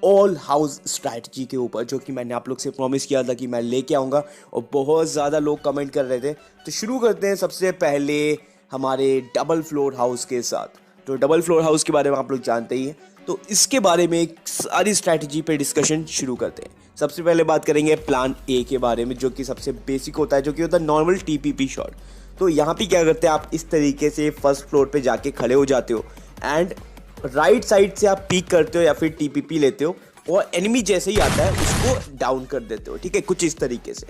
All house strategy के ऊपर, जो कि मैंने आप लोग से प्रॉमिस किया था कि मैं लेके आऊँगा और बहुत ज़्यादा लोग कमेंट कर रहे थे। तो शुरू करते हैं सबसे पहले हमारे डबल फ्लोर हाउस के साथ। तो डबल फ्लोर हाउस के बारे में आप लोग जानते ही हैं, तो इसके बारे में एक सारी स्ट्रैटेजी पे डिस्कशन शुरू करते हैं। सबसे पहले बात करेंगे प्लान ए के बारे में, जो कि सबसे बेसिक होता है, जो कि होता है नॉर्मल टीपीपी शॉट। तो यहाँ पे क्या करते हैं, आप इस तरीके से फर्स्ट फ्लोर पे जाके खड़े हो जाते हो एंड राइट साइड से आप पीक करते हो या फिर टीपीपी लेते हो और एनिमी जैसे ही आता है उसको डाउन कर देते हो। ठीक है, कुछ इस तरीके से।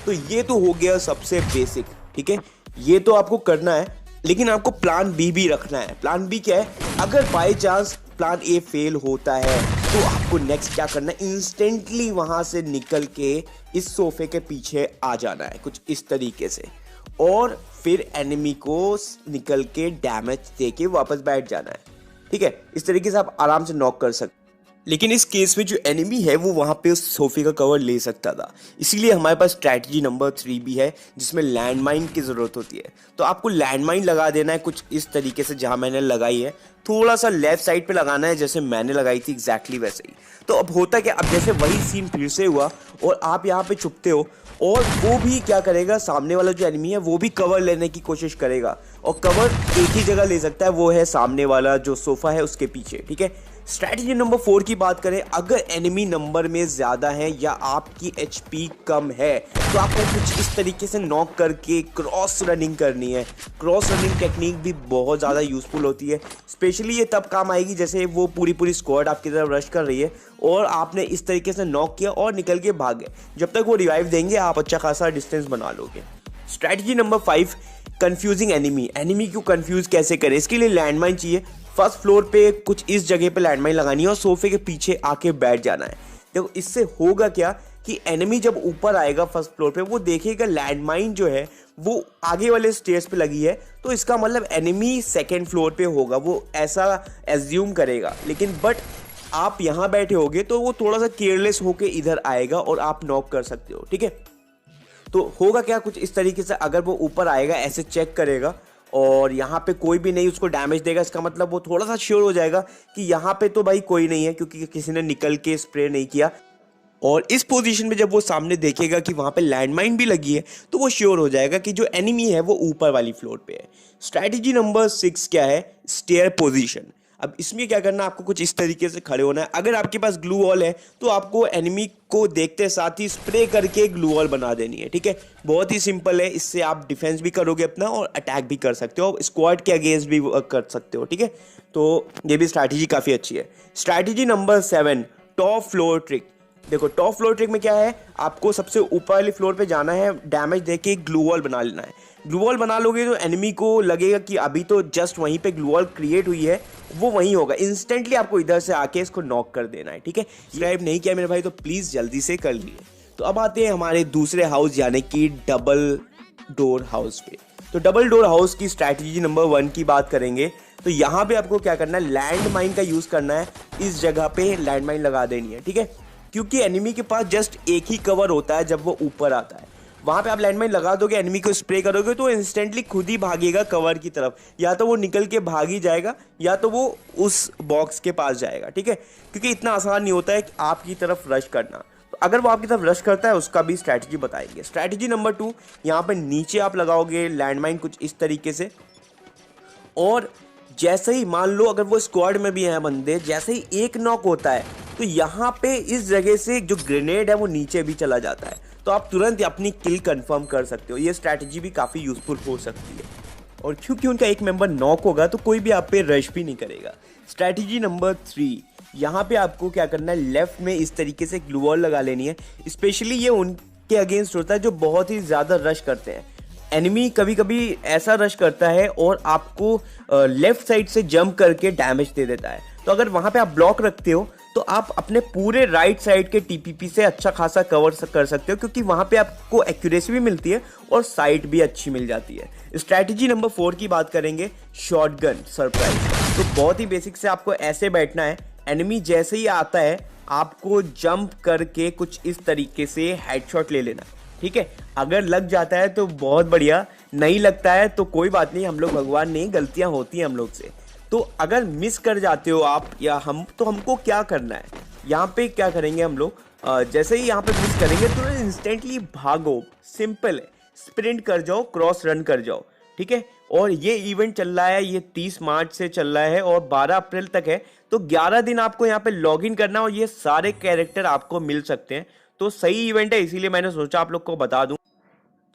तो ये तो हो गया सबसे बेसिक। ठीक है, ये तो आपको करना है, लेकिन आपको प्लान बी भी रखना है। प्लान बी क्या है, अगर by chance plan A fail होता है तो आपको नेक्स्ट क्या करना है, इंस्टेंटली वहां से निकल के इस सोफे के पीछे आ जाना है, कुछ इस तरीके से, और फिर एनिमी को निकल के डैमेज देके वापस बैठ जाना है। ठीक है, इस तरीके से आप आराम से नॉक कर सकते। लेकिन इस केस में जो एनिमी है वो वहाँ पे उस सोफे का कवर ले सकता था, इसीलिए हमारे पास स्ट्रैटेजी नंबर 3 भी है, जिसमें लैंडमाइन की ज़रूरत होती है। तो आपको लैंडमाइन लगा देना है कुछ इस तरीके से, जहाँ मैंने लगाई है थोड़ा सा लेफ्ट साइड पे लगाना है, जैसे मैंने लगाई थी एग्जैक्टली वैसे ही। तो अब होता क्या, अब जैसे वही सीन फिर से हुआ और आप यहाँ पे छुपते हो और वो भी क्या करेगा, सामने वाला जो एनिमी है वो भी कवर लेने की कोशिश करेगा, और कवर एक ही जगह ले सकता है, वो है सामने वाला जो सोफा है उसके पीछे। ठीक है, स्ट्रैटेजी नंबर 4 की बात करें, अगर एनिमी नंबर में ज़्यादा है या आपकी एचपी कम है तो आपको कुछ इस तरीके से नॉक करके क्रॉस रनिंग करनी है। क्रॉस रनिंग टेक्निक भी बहुत ज़्यादा यूज़फुल होती है, स्पेशली ये तब काम आएगी जैसे वो पूरी स्क्वाड आपकी तरफ रश कर रही है और आपने इस तरीके से नॉक किया और निकल के भागे। जब तक वो रिवाइव देंगे आप अच्छा खासा डिस्टेंस बना लोगे। Strategy number 5, confusing enemy. Enemy को कंफ्यूज कैसे करें, इसके लिए लैंडमाइन चाहिए। फर्स्ट फ्लोर पे कुछ इस जगह पे लैंडमाइन लगानी है और सोफे के पीछे आके बैठ जाना है। देखो इससे होगा क्या कि एनिमी जब ऊपर आएगा फर्स्ट फ्लोर पे, वो देखेगा लैंडमाइन जो है वो आगे वाले स्टेयर्स पे लगी है, तो इसका मतलब एनिमी सेकेंड फ्लोर पे होगा, वो ऐसा एज्यूम करेगा। लेकिन बट आप यहाँ बैठे होगे तो वो थोड़ा सा केयरलेस होके इधर आएगा और आप नॉक कर सकते हो। ठीक है, तो होगा क्या कुछ इस तरीके से, अगर वो ऊपर आएगा ऐसे चेक करेगा और यहाँ पे कोई भी नहीं उसको डैमेज देगा, इसका मतलब वो थोड़ा सा श्योर हो जाएगा कि यहाँ पे तो भाई कोई नहीं है, क्योंकि किसी ने निकल के स्प्रे नहीं किया। और इस पोजीशन में जब वो सामने देखेगा कि वहाँ पे लैंडमाइन भी लगी है, तो वो श्योर हो जाएगा कि जो एनिमी है वो ऊपर वाली फ्लोर पे है। स्ट्रैटेजी नंबर 6 क्या है, स्टेयर पोजीशन। अब इसमें क्या करना है, आपको कुछ इस तरीके से खड़े होना है। अगर आपके पास ग्लू वॉल है तो आपको एनिमी को देखते साथ ही स्प्रे करके ग्लू वॉल बना देनी है। ठीक है, बहुत ही सिंपल है, इससे आप डिफेंस भी करोगे अपना और अटैक भी कर सकते हो, स्क्वाड के अगेंस्ट भी कर सकते हो। ठीक है, तो ये भी स्ट्रैटेजी काफ़ी अच्छी है। Strategy number 7, top floor trick. देखो टॉप फ्लोर ट्रिक में क्या है, आपको सबसे ऊपर वाली फ्लोर पे जाना है, डैमेज देके ग्लू वॉल बना लेना है। ग्लू वॉल बना लोगे तो एनिमी को लगेगा कि अभी तो जस्ट वहीं पे ग्लू वॉल क्रिएट हुई है, वो वहीं होगा, इंस्टेंटली आपको इधर से आके इसको नॉक कर देना है। ठीक है, सब्सक्राइब नहीं किया मेरे भाई तो प्लीज़ जल्दी से कर लिए। तो अब आते हैं हमारे दूसरे हाउस यानी कि डबल डोर हाउस पे। तो डबल डोर हाउस की स्ट्रैटेजी नंबर 1 की बात करेंगे, तो यहाँ पे आपको क्या करना है, लैंड माइन का यूज़ करना है, इस जगह पे लैंड माइन लगा देनी है। ठीक है, क्योंकि एनिमी के पास जस्ट एक ही कवर होता है जब वो ऊपर आता है, वहाँ पे आप लैंडमाइन लगा दोगे, एनिमी को स्प्रे करोगे तो इंस्टेंटली खुद ही भागेगा कवर की तरफ, या तो वो निकल के भाग ही जाएगा या तो वो उस बॉक्स के पास जाएगा। ठीक है, क्योंकि इतना आसान नहीं होता है कि आपकी तरफ रश करना, तो अगर वो आपकी तरफ रश करता है उसका भी स्ट्रैटेजी बताएंगे। स्ट्रैटेजी नंबर 2, यहाँ पे नीचे आप लगाओगे लैंडमाइन कुछ इस तरीके से, और जैसे ही मान लो अगर वो स्क्वाड में भी हैं बंदे, जैसे ही एक नॉक होता है तो यहाँ पे इस जगह से जो ग्रेनेड है वो नीचे भी चला जाता है, तो आप तुरंत अपनी किल कंफर्म कर सकते हो। ये स्ट्रैटेजी भी काफ़ी यूजफुल हो सकती है, और क्योंकि उनका एक मेंबर नॉक होगा तो कोई भी आप पे रश भी नहीं करेगा। स्ट्रैटेजी नंबर 3, यहाँ पे आपको क्या करना है, लेफ्ट में इस तरीके से ग्लू वॉल लगा लेनी है। स्पेशली ये उनके अगेंस्ट होता है जो बहुत ही ज़्यादा रश करते हैं। एनिमी कभी कभी ऐसा रश करता है और आपको लेफ्ट साइड से जंप करके डैमेज दे देता है, तो अगर वहाँ पे आप ब्लॉक रखते हो तो आप अपने पूरे राइट साइड के टीपीपी से अच्छा खासा कवर कर सकते हो, क्योंकि वहाँ पे आपको एक्यूरेसी भी मिलती है और साइट भी अच्छी मिल जाती है। स्ट्रैटेजी नंबर 4 की बात करेंगे, शॉटगन सरप्राइज। तो बहुत ही बेसिक से आपको ऐसे बैठना है, एनिमी जैसे ही आता है आपको जंप करके कुछ इस तरीके से हेडशॉट ले लेना। ठीक है, अगर लग जाता है तो बहुत बढ़िया, नहीं लगता है तो कोई बात नहीं, हम लोग भगवान नहीं, गलतियां होती हैं हम लोग से। तो अगर मिस कर जाते हो आप या हम, तो हमको क्या करना है, यहाँ पे क्या करेंगे हम लोग, जैसे ही यहाँ पे मिस करेंगे तो इंस्टेंटली भागो, सिंपल है, स्प्रिंट कर जाओ, क्रॉस रन कर जाओ, ठीक है। और ये इवेंट चल रहा है, ये 30 मार्च से चल रहा है और 12 अप्रैल तक है, तो 11 दिन आपको यहाँ पे लॉग इन करना और ये सारे कैरेक्टर आपको मिल सकते हैं। तो सही इवेंट है, इसीलिए मैंने सोचा आप लोग को बता दूं।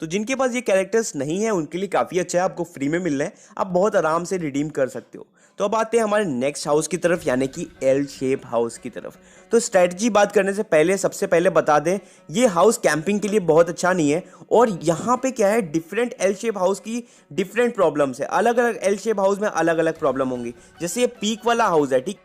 तो जिनके पास ये कैरेक्टर्स नहीं है उनके लिए काफ़ी अच्छा है, आपको फ्री में मिल रहे हैं, आप बहुत आराम से रिडीम कर सकते हो। तो अब आते हैं हमारे नेक्स्ट हाउस की तरफ, यानी कि एल शेप हाउस की तरफ। तो स्ट्रैटेजी बात करने से पहले सबसे पहले बता दें, ये हाउस कैंपिंग के लिए बहुत अच्छा नहीं है। और यहाँ पे क्या है, डिफरेंट एल शेप हाउस की डिफरेंट प्रॉब्लम्स है, अलग अलग एल शेप हाउस में अलग अलग प्रॉब्लम होंगी। जैसे ये पीक वाला हाउस है, ठीक।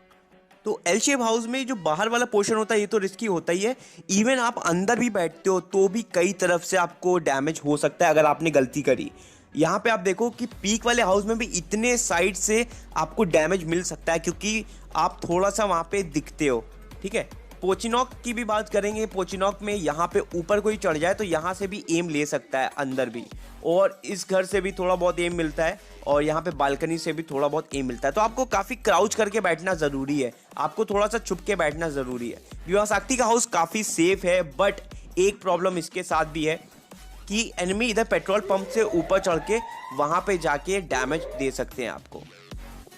तो एल शेप हाउस में जो बाहर वाला पोर्शन होता है ये तो रिस्की होता ही है, इवन आप अंदर भी बैठते हो तो भी कई तरफ से आपको डैमेज हो सकता है अगर आपने गलती करी। यहाँ पे आप देखो कि पीक वाले हाउस में भी इतने साइड से आपको डैमेज मिल सकता है क्योंकि आप थोड़ा सा वहाँ पे दिखते हो, ठीक है। पोचिनॉक की भी बात करेंगे, पोचिनॉक में यहाँ पे ऊपर कोई चढ़ जाए तो यहाँ से भी एम ले सकता है अंदर भी, और इस घर से भी थोड़ा बहुत एम मिलता है, और यहाँ पे बालकनी से भी थोड़ा बहुत एम मिलता है। तो आपको काफ़ी क्राउच करके बैठना ज़रूरी है, आपको थोड़ा सा छुप के बैठना ज़रूरी है। विवाह शक्ति का हाउस काफ़ी सेफ है, बट एक प्रॉब्लम इसके साथ भी है कि एनिमी इधर पेट्रोल पंप से ऊपर चढ़ के वहाँ पे जाके डैमेज दे सकते हैं आपको।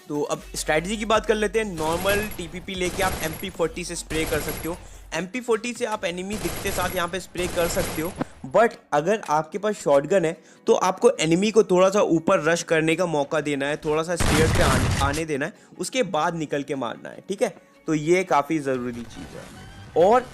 तो अब स्ट्रैटेजी की बात कर लेते हैं। नॉर्मल टीपीपी लेके आप MP40 से स्प्रे कर सकते हो, MP40 से आप एनिमी दिखते साथ यहाँ पे स्प्रे कर सकते हो। बट अगर आपके पास शॉटगन है तो आपको एनिमी को थोड़ा सा ऊपर रश करने का मौका देना है, थोड़ा सा स्टेयर्स पे आने देना है, उसके बाद निकल के मारना है, ठीक है। तो ये काफ़ी ज़रूरी चीज़ है। और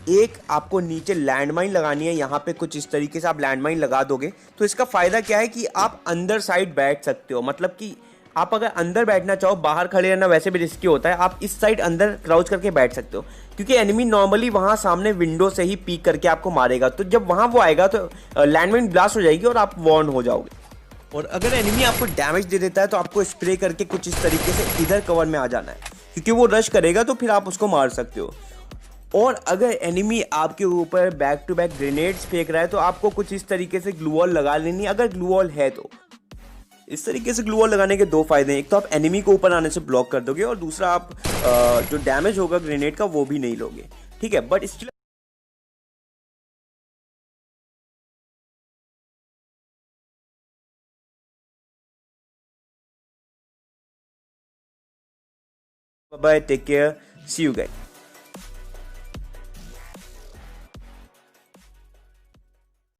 एक आपको नीचे लैंडमाइन लगानी है, यहाँ पे कुछ इस तरीके से आप लैंडमाइन लगा दोगे तो इसका फ़ायदा क्या है कि आप अंदर साइड बैठ सकते हो। मतलब कि आप अगर अंदर बैठना चाहो, बाहर खड़े रहना वैसे भी रिस्की होता है, आप इस साइड अंदर क्राउच करके बैठ सकते हो, क्योंकि एनिमी नॉर्मली वहाँ सामने विंडो से ही पीक करके आपको मारेगा। तो जब वहाँ वो आएगा तो लैंडमाइन ब्लास्ट हो जाएगी और आप वॉर्न हो जाओगे। और अगर एनिमी आपको डैमेज दे देता है तो आपको स्प्रे करके कुछ इस तरीके से इधर कवर में आ जाना है, क्योंकि वो रश करेगा तो फिर आप उसको मार सकते हो। और अगर एनिमी आपके ऊपर बैक टू बैक ग्रेनेड्स फेंक रहा है तो आपको कुछ इस तरीके से ग्लू वॉल लगा लेनी है, अगर ग्लू वॉल है तो। इस तरीके से ग्लू वॉल लगाने के दो फायदे हैं, एक तो आप एनिमी को ऊपर आने से ब्लॉक कर दोगे और दूसरा आप जो डैमेज होगा ग्रेनेड का वो भी नहीं लोगे, ठीक है। But still bye, take care, see you guys.